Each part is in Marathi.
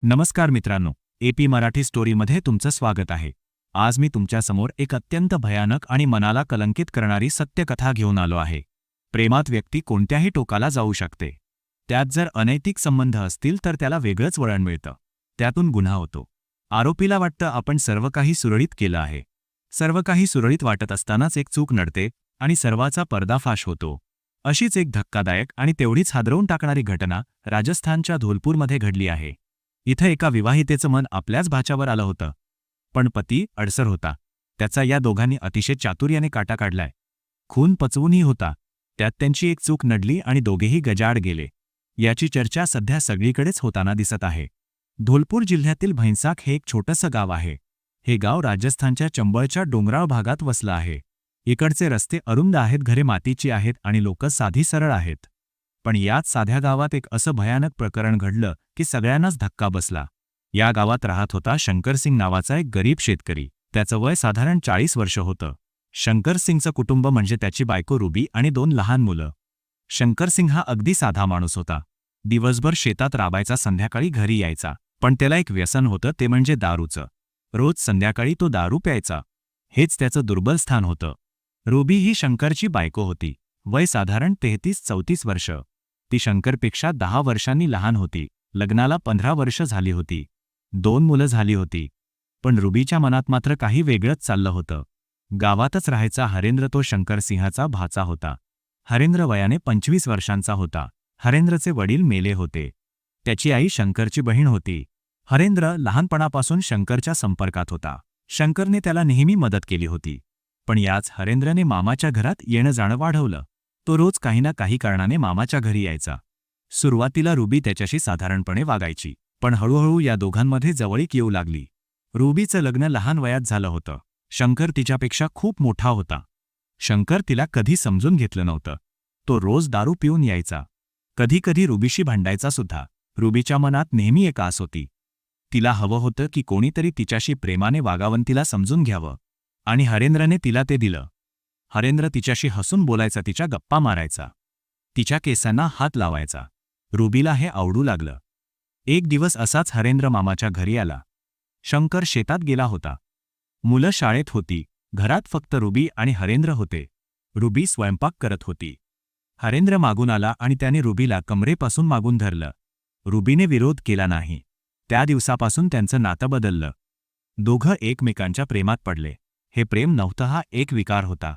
नमस्कार मित्रांनो, एपी मराठी स्टोरीमध्ये तुमचं स्वागत आहे. आज मी तुमच्यासमोर एक अत्यंत भयानक आणि मनाला कलंकित करणारी सत्यकथा घेऊन आलो आहे. प्रेमात व्यक्ती कोणत्याही टोकाला जाऊ शकते. त्यात जर अनैतिक संबंध असतील तर त्याला वेगळंच वळण मिळतं. त्यातून गुन्हा होतो. आरोपीला वाटतं आपण सर्व काही सुरळीत केलं आहे. सर्व काही सुरळीत वाटत असतानाच एक चूक नडते आणि सर्वाचा पर्दाफाश होतो. अशीच एक धक्कादायक आणि तेवढीच हादरवून टाकणारी घटना राजस्थानच्या धोलपूरमध्ये घडली आहे. इथं एका विवाहितेचं मन आपल्याच भाच्यावर आलं होतं. पण पती अडसर होता. त्याचा या दोघांनी अतिशय चातुर्याने काटा काढलाय. खून पचवूनही होता. त्यात त्यांची एक चूक नडली आणि दोघेही गजाआड गेले. याची चर्चा सध्या सगळीकडेच होताना दिसत आहे. धोलपूर जिल्ह्यातील भैंसाख हे एक छोटंसं गाव आहे. हे गाव राजस्थानच्या चंबळच्या डोंगराळ भागात वसलं आहे. इकडचे रस्ते अरुंद आहेत, घरे मातीची आहेत आणि लोक साधी सरळ आहेत. पण याच साध्या गावात एक असं भयानक प्रकरण घडलं की सगळ्यांनाच धक्का बसला. या गावात राहत होता शंकरसिंग नावाचा एक गरीब शेतकरी. त्याचं वय साधारण 40 वर्ष होतं. शंकरसिंगचं कुटुंब म्हणजे त्याची बायको रुबी आणि 2 लहान मुलं. शंकरसिंग हा अगदी साधा माणूस होता. दिवसभर शेतात राबायचा, संध्याकाळी घरी यायचा. पण त्याला एक व्यसन होतं, ते म्हणजे दारूचं. रोज संध्याकाळी तो दारू प्यायचा. हेच त्याचं दुर्बल स्थान होतं. रुबी ही शंकरची बायको होती. वय साधारण 33-34 वर्ष. ती शंकरपेक्षा 10 वर्षांनी लहान होती. लग्नाला 15 वर्ष झाली होती. 2 मुलं झाली होती. पण रुबीच्या मनात मात्र काही वेगळंच चाललं होतं. गावातच राहायचा हरेंद्र तो शंकरसिंहाचा भाचा होता. हरेंद्र वयाने 25 वर्षांचा होता. हरेंद्रचे वडील मेले होते. त्याची आई शंकरची बहीण होती. हरेंद्र लहानपणापासून शंकरच्या संपर्कात होता. शंकरने त्याला नेहमी मदत केली होती. पण याच हरेंद्रने मामाच्या घरात येणं जाणं वाढवलं. तो रोज काही ना काही कारणाने मामाच्या घरी यायचा. सुरुवातीला रुबी त्याच्याशी साधारणपणे वागायची. पण हळूहळू या दोघांमध्ये जवळीक येऊ लागली. रुबीचं लग्न लहान वयात झालं होतं. शंकर तिच्यापेक्षा खूप मोठा होता. शंकर तिला कधी समजून घेतलं नव्हतं. तो रोज दारू पिऊन यायचा. कधीकधी रुबीशी भांडायचा सुद्धा. रुबीच्या मनात नेहमी एक आस होती. तिला हवं होतं की कोणीतरी तिच्याशी प्रेमाने वागावं, तिला समजून घ्यावं. आणि हरेंद्रने तिला ते दिलं. हरेंद्र तिच्याशी हसून बोलायचा, तिच्या गप्पा मारायचा, तिच्या केसांना हात लावायचा. रुबीला हे आवडू लागलं. एक दिवस असाच हरेंद्र मामाच्या घरी आला. शंकर शेतात गेला होता. मुलं शाळेत होती. घरात फक्त रुबी आणि हरेंद्र होते. रुबी स्वयंपाक करत होती. हरेंद्र मागून आला आणि त्याने रुबीला कमरेपासून मागून धरलं. रुबीने विरोध केला नाही. त्या दिवसापासून त्यांचं नातं बदललं. दोघं एकमेकांच्या प्रेमात पडले. हे प्रेम नव्हतं, हा एक विकार होता.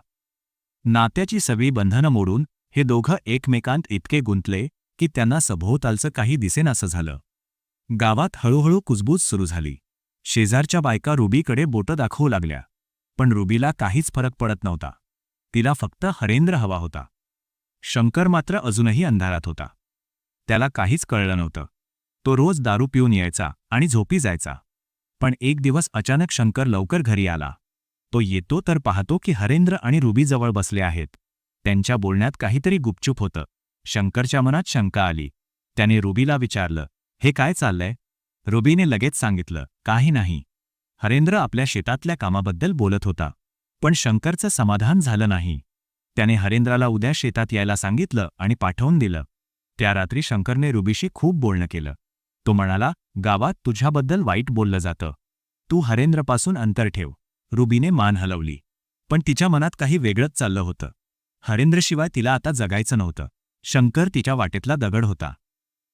नात्याची सगळी बंधनं मोडून हे दोघं एकमेकांत इतके गुंतले की त्यांना सभोवतालचं काही दिसेनासं झालं. गावात हळूहळू कुजबूज सुरू झाली. शेजारच्या बायका रुबीकडे बोटं दाखवू लागल्या. पण रुबीला काहीच फरक पडत नव्हता. तिला फक्त हरेंद्र हवा होता. शंकर मात्र अजूनही अंधारात होता. त्याला काहीच कळलं नव्हतं. तो रोज दारू पिऊन यायचा आणि झोपी जायचा. पण एक दिवस अचानक शंकर लवकर घरी आला. तो येतो तर पाहतो की हरेंद्र आणि रुबी जवळ बसले आहेत. त्यांच्या बोलण्यात काहीतरी गुपचूप होतं. शंकरच्या मनात शंका आली. त्याने रुबीला विचारलं, हे काय चाललंय? रुबीने लगेच सांगितलं, काही नाही. हरेंद्र आपल्या शेतातल्या कामाबद्दल बोलत होता. पण शंकरचं समाधान झालं नाही. त्याने हरेंद्राला उद्या शेतात यायला सांगितलं आणि पाठवून दिलं. त्या रात्री शंकरने रुबीशी खूप बोलणं केलं. तो म्हणाला, गावात तुझ्याबद्दल वाईट बोललं जातं. तू हरेंद्रपासून अंतर ठेव. रुबीने मान हलवली. पण तिच्या मनात काही वेगळंच चाललं होतं. हरेंद्रशिवाय तिला आता जगायचं नव्हतं. शंकर तिच्या वाटेतला दगड होता.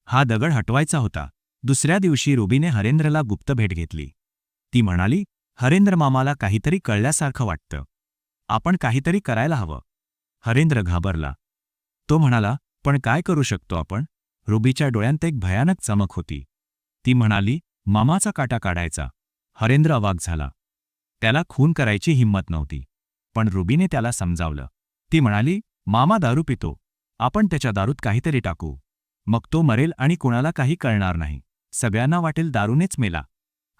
हा दगड हटवायचा होता. दुसऱ्या दिवशी रुबीने हरेंद्रला गुप्त भेट घेतली. ती म्हणाली, हरेंद्र मामाला काहीतरी कळल्यासारखं वाटतं. आपण काहीतरी करायला हवं. हरेंद्र घाबरला. तो म्हणाला, पण काय करू शकतो आपण? रुबीच्या डोळ्यांत एक भयानक चमक होती. ती म्हणाली, मामाचा काटा काढायचा. हरेंद्र अवाक झाला. त्याला खून करायची हिंमत नव्हती. पण रुबीने त्याला समजावलं. ती म्हणाली, मामा दारू पितो. आपण त्याच्या दारूत काहीतरी टाकू. मग तो मरेल आणि कुणाला काही कळणार नाही. सगळ्यांना वाटेल दारूनेच मेला.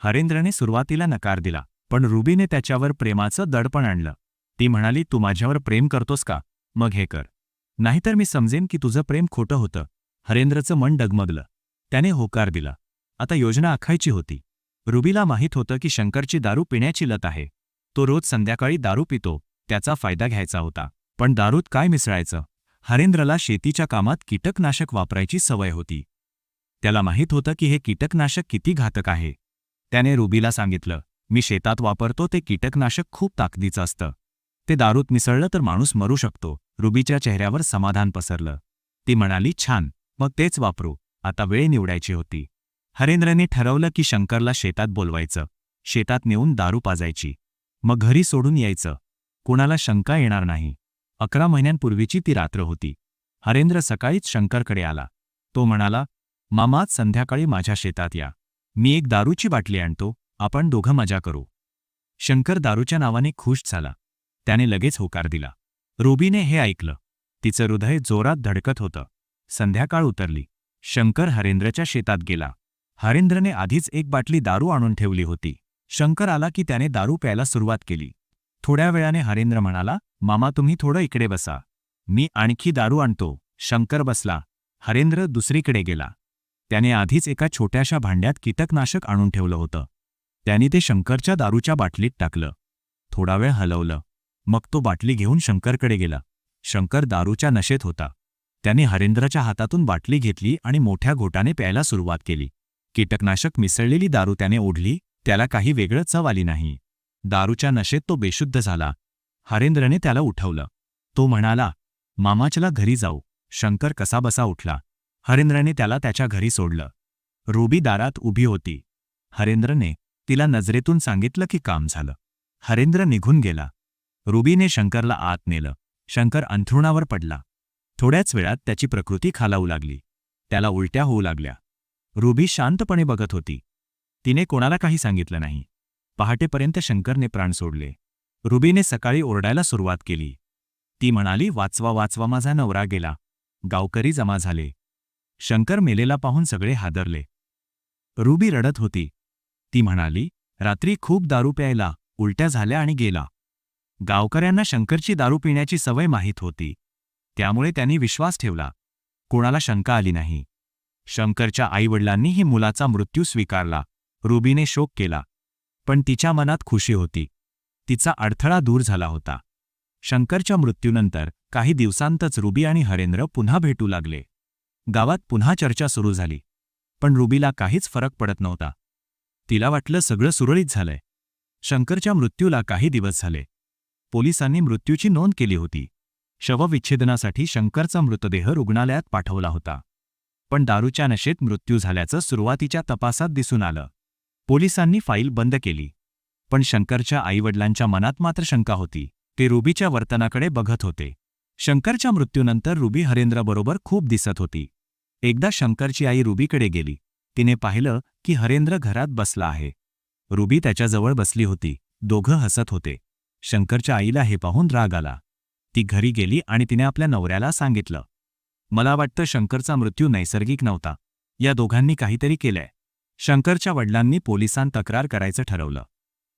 हरेंद्रने सुरुवातीला नकार दिला. पण रुबीने त्याच्यावर प्रेमाचं दडपण आणलं. ती म्हणाली, तू माझ्यावर प्रेम करतोस का? मग हे कर. नाहीतर मी समजेन की तुझं प्रेम खोटं होतं. हरेंद्रचं मन डगमगलं. त्याने होकार दिला. आता योजना आखायची होती. रुबीला माहीत होतं की शंकरची दारू पिण्याची लत आहे. तो रोज संध्याकाळी दारू पितो. त्याचा फायदा घ्यायचा होता. पण दारूत काय मिसळायचं? हरेंद्रला शेतीच्या कामात कीटकनाशक वापरायची सवय होती. त्याला माहीत होतं की हे कीटकनाशक किती घातक आहे. त्याने रुबीला सांगितलं, मी शेतात वापरतो ते कीटकनाशक खूप ताकदीचं असतं. ते दारूत मिसळलं तर माणूस मरू शकतो. रुबीच्या चेहऱ्यावर समाधान पसरलं. ती म्हणाली, छान, मग तेच वापरू. आता वेळ निवडायची होती. हरेंद्रने ठरवलं की शंकरला शेतात बोलवायचं, शेतात नेऊन दारू पाजायची, मग घरी सोडून यायचं. कोणाला शंका येणार नाही. 11 महिन्यांपूर्वीची ती रात्र होती. हरेंद्र सकाळीच शंकरकडे आला. तो म्हणाला, मामा, आज संध्याकाळी माझ्या शेतात या. मी एक दारूची बाटली आणतो, आपण दोघं मजा करू. शंकर दारूच्या नावाने खुश झाला. त्याने लगेच होकार दिला. रुबीने हे ऐकलं. तिचं हृदय जोरात धडकत होतं. संध्याकाळ उतरली. शंकर हरेंद्रच्या शेतात गेला. हरेंद्रने आधीच एक बाटली दारू आणून ठेवली होती. शंकर आला की त्याने दारू प्यायला सुरुवात केली. थोड्या वेळाने हरेंद्र म्हणाला, मामा, तुम्ही थोडं इकडे बसा, मी आणखी दारू आणतो. शंकर बसला. हरेंद्र दुसरीकडे गेला. त्याने आधीच एका छोट्याशा भांड्यात कीटकनाशक आणून ठेवलं होतं. त्याने ते शंकरच्या दारूच्या बाटलीत टाकलं. थोडा वेळ हलवलं. मग तो बाटली घेऊन शंकरकडे गेला. शंकर दारूच्या नशेत होता. त्याने हरेंद्रच्या हातातून बाटली घेतली आणि मोठ्या घोटाने प्यायला सुरुवात केली. कीटकनाशक मिसळलेली दारू त्याने ओढली. त्याला काही वेगळं चव आली नाही. दारूच्या नशेत तो बेशुद्ध झाला. हरेंद्रने त्याला उठवलं. तो म्हणाला, मामा, चला घरी जाऊ. शंकर कसाबसा उठला. हरेंद्रने त्याला त्याच्या घरी सोडलं. रुबी दारात उभी होती. हरेंद्रने तिला नजरेतून सांगितलं की काम झालं. हरेंद्र निघून गेला. रुबीने शंकरला आत नेलं. शंकर अंथरुणावर पडला. थोड्याच वेळात त्याची प्रकृती खालावू लागली. त्याला उलट्या होऊ लागल्या. रुबी शांतपणे बघत होती. तिने कोणाला काही सांगितलं नाही. पहाटेपर्यंत शंकरने प्राण सोडले. रुबीने सकाळी ओरडायला सुरुवात केली. ती म्हणाली, वाचवा वाचवा, माझा नवरा गेला. गावकरी जमा झाले. शंकर मेलेला पाहून सगळे हादरले. रुबी रडत होती. ती म्हणाली, रात्री खूप दारू प्यायला, उलट्या झाल्या आणि गेला. गावकऱ्यांना शंकरची दारू पिण्याची सवय माहीत होती. त्यामुळे त्यांनी विश्वास ठेवला. कोणाला शंका आली नाही. शंकरच्या आईवडिलांनीही मुलाचा मृत्यू स्वीकारला. रुबीने शोक केला. पण तिच्या मनात खुशी होती. तिचा अडथळा दूर झाला होता. शंकरच्या मृत्यूनंतर काही दिवसांतच रुबी आणि हरेंद्र पुन्हा भेटू लागले. गावात पुन्हा चर्चा सुरू झाली. पण रुबीला काहीच फरक पडत नव्हता. तिला वाटलं सगळं सुरळीत झालंय. शंकरच्या मृत्यूला काही दिवस झाले. पोलिसांनी मृत्यूची नोंद केली होती. शवविच्छेदनासाठी शंकरचा मृतदेह रुग्णालयात पाठवला होता. पण दारूच्या नशेत मृत्यू झाल्याचं सुरुवातीच्या तपासात दिसून आलं. पोलिसांनी फाईल बंद केली. पण शंकरच्या आईवडिलांच्या मनात मात्र शंका होती. ते रुबीच्या वर्तनाकडे बघत होते. शंकरच्या मृत्यूनंतर रुबी हरेंद्रबरोबर खूप दिसत होती. एकदा शंकरची आई रुबीकडे गेली. तिने पाहिलं की हरेंद्र घरात बसला आहे. रुबी त्याच्याजवळ बसली होती. दोघं हसत होते. शंकरच्या आईला हे पाहून राग आला. ती घरी गेली आणि तिने आपल्या नवऱ्याला सांगितलं, मला वाटतं शंकरचा मृत्यू नैसर्गिक नव्हता. या दोघांनी काहीतरी केलंय. शंकरच्या वडिलांनी पोलिसांत तक्रार करायचं ठरवलं.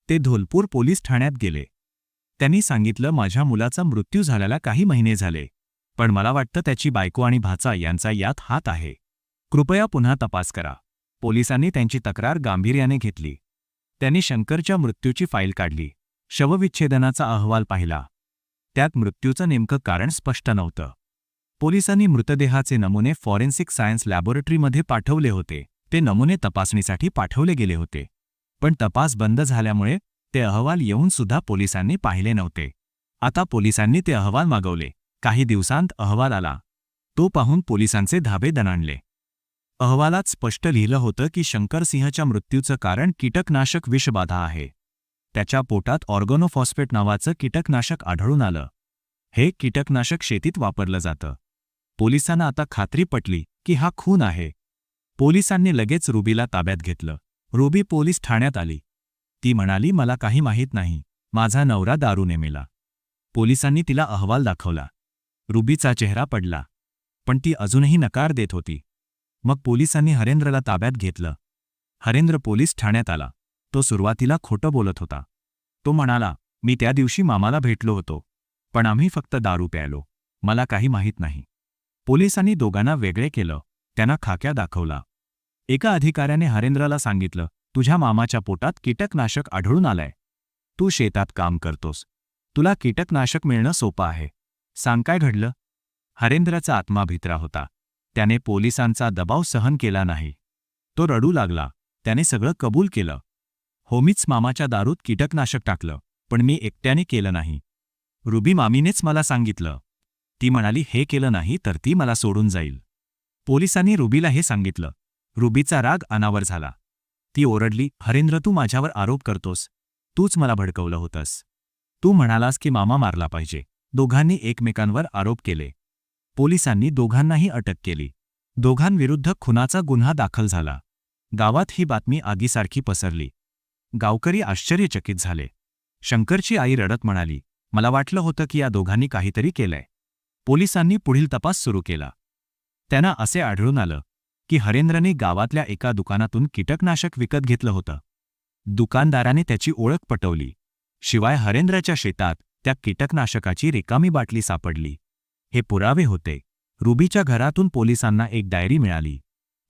ते धोलपूर पोलीस ठाण्यात गेले. त्यांनी सांगितलं, माझ्या मुलाचा मृत्यू झाल्याला काही महिने झाले, पण मला वाटतं त्याची बायको आणि भाचा यांचा यात हात आहे. कृपया पुन्हा तपास करा. पोलिसांनी त्यांची तक्रार गांभीर्याने घेतली. त्यांनी शंकरच्या मृत्यूची फाईल काढली. शवविच्छेदनाचा अहवाल पाहिला. त्यात मृत्यूचं नेमकं कारण स्पष्ट नव्हतं. पोलिसांनी मृतदेहाचे नमुने फॉरेन्सिक सायन्स लॅबोरेटरीमध्ये पाठवले होते. ते नमुने तपासणीसाठी पाठवले गेले होते. पण तपास बंद झाल्यामुळे ते अहवाल येऊन सुद्धा पोलिसांनी पाहिले नव्हते. आता पोलिसांनी ते अहवाल मागवले. काही दिवसांत अहवाल आला. तो पाहून पोलिसांचे धाबे दणाणले. अहवालात स्पष्ट लिहिलं होतं की शंकरसिंहच्या मृत्यूचं कारण कीटकनाशक विषबाधा आहे. त्याच्या पोटात ऑर्गनोफॉस्फेट नावाचं कीटकनाशक आढळून आलं. हे कीटकनाशक शेतीत वापरलं जातं. पोलिसांना आता खात्री पटली की हा खून आहे. पोलिसांनी लगेच रुबीला ताब्यात घेतलं. रुबी पोलीस ठाण्यात आली. ती म्हणाली, मला काही माहीत नाही. माझा नवरा दारूने मेला. पोलिसांनी तिला अहवाल दाखवला. रुबीचा चेहरा पडला. पण ती अजूनही नकार देत होती. मग पोलिसांनी हरेंद्रला ताब्यात घेतलं. हरेंद्र पोलीस ठाण्यात आला. तो सुरुवातीला खोटं बोलत होता. तो म्हणाला, मी त्या दिवशी मामाला भेटलो होतो, पण आम्ही फक्त दारू प्यायलो. मला काही माहीत नाही. पोलिसांनी दोघांना वेगळे केलं. त्यांना खाक्या दाखवला. एका अधिकाऱ्याने हरेंद्रला सांगितलं, तुझ्या मामाच्या पोटात कीटकनाशक आढळून आलंय. तू शेतात काम करतोस. तुला कीटकनाशक मिळणं सोपं आहे. सांग, काय घडलं? हरेंद्राचा आत्मा भित्रा होता. त्याने पोलिसांचा दबाव सहन केला नाही. तो रडू लागला. त्याने सगळं कबूल केलं. हो, मीच मामाच्या दारूत कीटकनाशक टाकलं, पण मी एकट्याने केलं नाही. रुबी मामीनेच मला सांगितलं. ती म्हणाली हे केलं नाही तर ती मला सोडून जाईल. पोलिसांनी रुबीला हे सांगितलं. रुबीचा राग अनावर झाला. ती ओरडली, हरेंद्र, तू माझ्यावर आरोप करतोस. तूच मला भडकवलं होतंस. तू म्हणालास की मामा मारला पाहिजे. दोघांनी एकमेकांवर आरोप केले. पोलिसांनी दोघांनाही अटक केली. दोघांविरुद्ध खुनाचा गुन्हा दाखल झाला. गावात ही बातमी आगीसारखी पसरली. गावकरी आश्चर्यचकित झाले. शंकरची आई रडत म्हणाली, मला वाटलं होतं की या दोघांनी काहीतरी केलंय. पोलिसांनी पुढील तपास सुरू केला. त्यांना असे आढळून आलं की हरेंद्रने गावातल्या एका दुकानातून कीटकनाशक विकत घेतलं होतं. दुकानदाराने त्याची ओळख पटवली. शिवाय हरेंद्रच्या शेतात त्या कीटकनाशकाची रिकामी बाटली सापडली. हे पुरावे होते. रुबीच्या घरातून पोलिसांना एक डायरी मिळाली.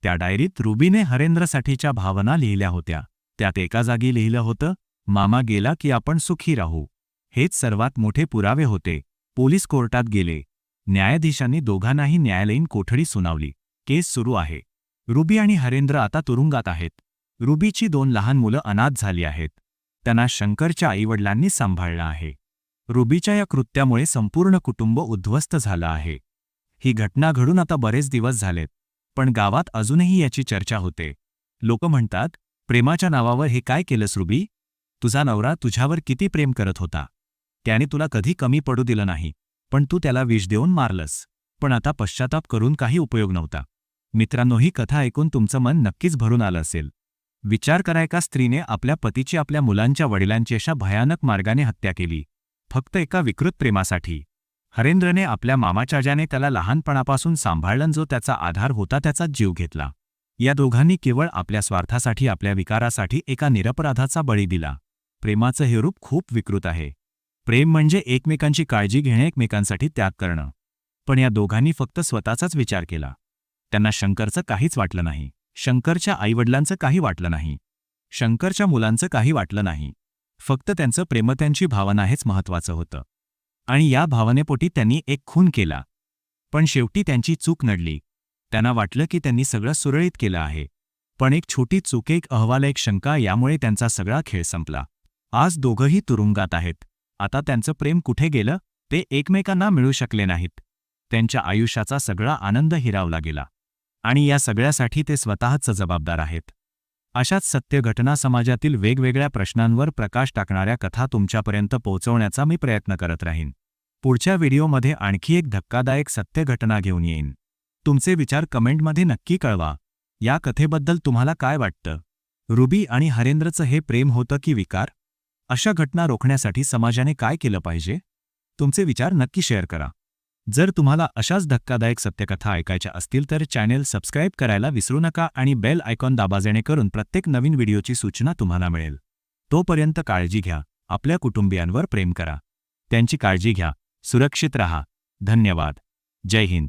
त्या डायरीत रुबीने हरेंद्रसाठीच्या भावना लिहिल्या होत्या. त्यात एका जागी लिहिलं होतं, मामा गेला की आपण सुखी राहू. हेच सर्वात मोठे पुरावे होते. पोलीस कोर्टात गेले. न्यायाधीशांनी दोघांनाही न्यायालयीन कोठडी सुनावली. केस सुरू आहे. रुबी आणि हरेंद्र आता तुरुंगात आहेत. रुबीची 2 लहान मुलं अनाथ झाली आहेत. त्यांना शंकरच्या आईवडिलांनी सांभाळलं आहे. रुबीच्या या कृत्यामुळे संपूर्ण कुटुंब उद्ध्वस्त झालं आहे. ही घटना घडून आता बरेच दिवस झालेत, पण गावात अजूनही याची चर्चा होते. लोक म्हणतात, प्रेमाच्या नावावर हे काय केलंस रुबी? तुझा नवरा तुझ्यावर किती प्रेम करत होता. त्याने तुला कधी कमी पडू दिलं नाही, पण तू त्याला विष देऊन मारलंस. पण आता पश्चाताप करून काही उपयोग नव्हता. मित्रांनो, ही कथा ऐकून तुमचं मन नक्कीच भरून आलं असेल. विचार करा, एका स्त्रीने आपल्या पतीची आपल्या मुलांच्या वडिलांची अशा भयानक मार्गाने हत्या केली, फक्त एका विकृत प्रेमासाठी. हरेंद्रने आपल्या मामाच्या ज्याने त्याला लहानपणापासून सांभाळलं, जो त्याचा आधार होता, त्याचा जीव घेतला. या दोघांनी केवळ आपल्या स्वार्थासाठी, आपल्या विकारासाठी एका निरपराधाचा बळी दिला. प्रेमाचं हे रूप खूप विकृत आहे. प्रेम म्हणजे एकमेकांची काळजी घेणे, एकमेकांसाठी त्याग करणं. पण या दोघांनी फक्त स्वतःचाच विचार केला. त्यांना शंकरचं काहीच वाटलं नाही. शंकरच्या आईवडिलांचं काही वाटलं नाही. शंकरच्या मुलांचं काही वाटलं नाही. फक्त त्यांचं प्रेम, त्यांची भावना हेच महत्त्वाचं होतं. आणि या भावनेपोटी त्यांनी एक खून केला. पण शेवटी त्यांची चूक नडली. त्यांना वाटलं की त्यांनी सगळं सुरळीत केलं आहे. पण एक छोटी चूक, एक अहवाल, एक शंका, यामुळे त्यांचा सगळा खेळ संपला. आज दोघंही तुरुंगात आहेत. आता त्यांचं प्रेम कुठे गेलं? ते एकमेकांना मिळू शकले नाहीत. त्यांच्या आयुष्याचा सगळा आनंद हिरावला गेला. आणि या सगळ्यासाठी ते स्वतःच जबाबदार आहेत. अशाच सत्य घटना, समाजातील वेगवेगळ्या प्रश्नांवर प्रकाश टाकणाऱ्या कथा तुमच्यापर्यंत पोहोचवण्याचा मी प्रयत्न करत राहीन. पुढच्या व्हिडिओमध्ये आणखी एक धक्कादायक सत्य घटना घेऊन येईन. तुमचे विचार कमेंटमध्ये नक्की कळवा. या कथेबद्दल तुम्हाला काय वाटतं? रुबी आणि हरेंद्रचं हे प्रेम होतं की विकार? अशा घटना रोखण्यासाठी समाजाने काय केलं पाहिजे? तुमचे विचार नक्की शेअर करा. जर तुम्हाला अशाच धक्कादायक सत्यकथा ऐकायच्या असतील तर चॅनेल सबस्क्राईब करायला विसरू नका आणि बेल आयकॉन दाबा, जेणेकरून प्रत्येक नवीन व्हिडिओची सूचना तुम्हाला मिळेल. तोपर्यंत काळजी घ्या. आपल्या कुटुंबियांवर प्रेम करा. त्यांची काळजी घ्या. सुरक्षित रहा. धन्यवाद. जय हिंद.